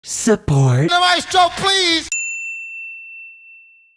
Support. The maestro, please!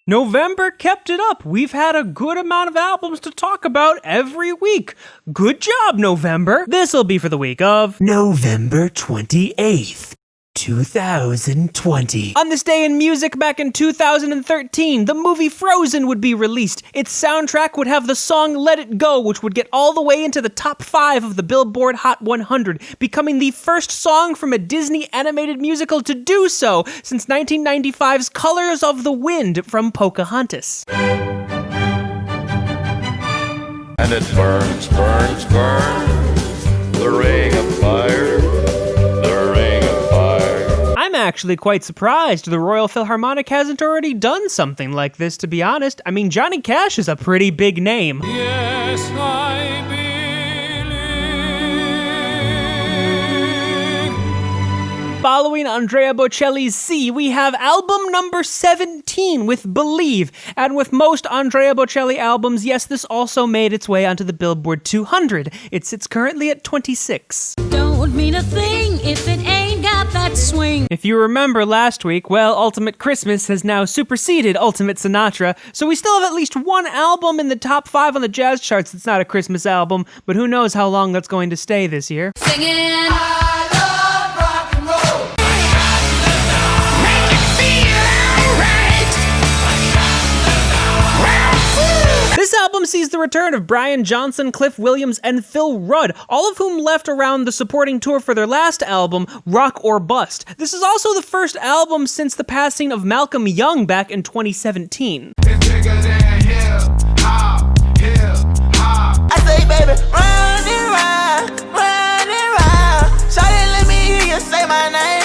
November kept it up. We've had a good amount of albums to talk about every week. Good job, November. This'll be for the week of November 28th. 2020. On this day in music back in 2013, the movie Frozen would be released. Its soundtrack would have the song Let It Go, which would get all the way into the top 5 of the Billboard Hot 100, becoming the first song from a Disney animated musical to do so since 1995's Colors of the Wind from Pocahontas. And it burns, burns, burns, the ring of fire, the ring of fire. I'm actually quite surprised the Royal Philharmonic hasn't already done something like this, to be honest. I mean, Johnny Cash is a pretty big name. Yes, I believe. Following Andrea Bocelli's C, we have album number 17 with Believe. And with most Andrea Bocelli albums, yes, this also made its way onto the Billboard 200. It sits currently at 26. Don't mean a thing if it ain't got that swing. If you remember last week, well, Ultimate Christmas has now superseded Ultimate Sinatra, so we still have at least one album in the top 5 on the jazz charts that's not a Christmas album, but who knows how long that's going to stay this year. Singing. This album sees the return of Brian Johnson, Cliff Williams, and Phil Rudd, all of whom left around the supporting tour for their last album, Rock or Bust. This is also the first album since the passing of Malcolm Young back in 2017. It's bigger than hip-hop, hip-hop. I say, baby, run and run. Shawty, let me hear you say my name.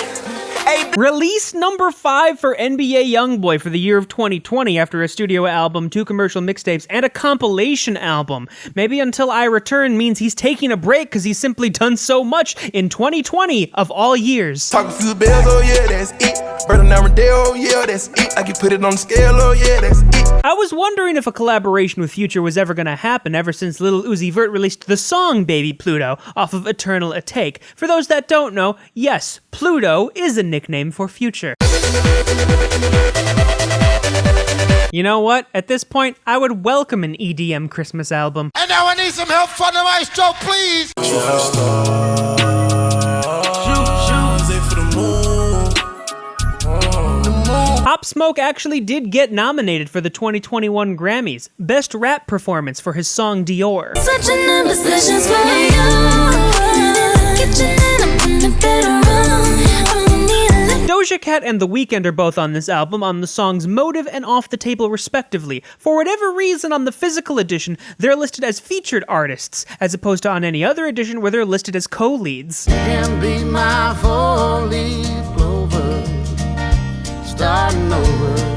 Hey, Release number 5 for NBA YoungBoy for the year of 2020 after a studio album, 2 commercial mixtapes, and a compilation album. Maybe Until I Return means he's taking a break because he's simply done so much in 2020 of all years. talk a few bells, oh yeah, that's it. Bird on Rodeo, oh yeah, that's it. I can put it on the scale, oh yeah, that's it. I was wondering if a collaboration with Future was ever going to happen ever since Lil Uzi Vert released the song Baby Pluto off of Eternal A Take. For those that don't know, yes, Pluto is a nickname for Future. You know what? At this point, I would welcome an EDM Christmas album. And now I need some help from the maestro, please! Pop Smoke actually did get nominated for the 2021 Grammys, Best Rap Performance for his song Dior. Such an imposition's for you. Kitchen and I'm in the bedroom. Doja Cat and The Weeknd are both on this album on the songs Motive and Off the Table respectively. For whatever reason, on the physical edition, they're listed as featured artists, as opposed to on any other edition where they're listed as co-leads. Can be my four-leaf clover, starting over.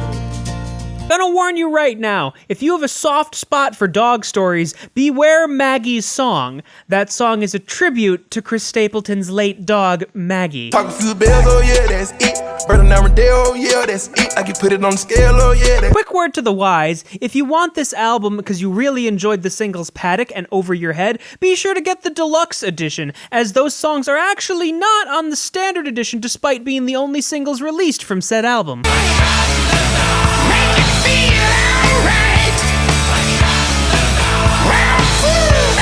Gonna warn you right now, if you have a soft spot for dog stories, beware Maggie's song. That song is a tribute to Chris Stapleton's late dog, Maggie. Talk a few bells, oh yeah, that's it. Bird on Rodeo, oh yeah, that's it. I can put it on the scale, oh yeah, that's it. Quick word to the wise, if you want this album because you really enjoyed the singles Paddock and Over Your Head, be sure to get the deluxe edition, as those songs are actually not on the standard edition despite being the only singles released from said album.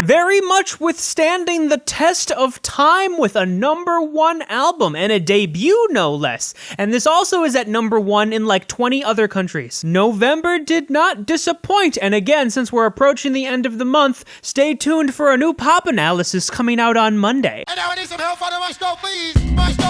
Very much withstanding the test of time with a #1 album, and a debut no less. And this also is at #1 in like 20 other countries. November did not disappoint, and again, since we're approaching the end of the month, stay tuned for a new pop analysis coming out on Monday. And now I need some help from the maestro, please! Maestro!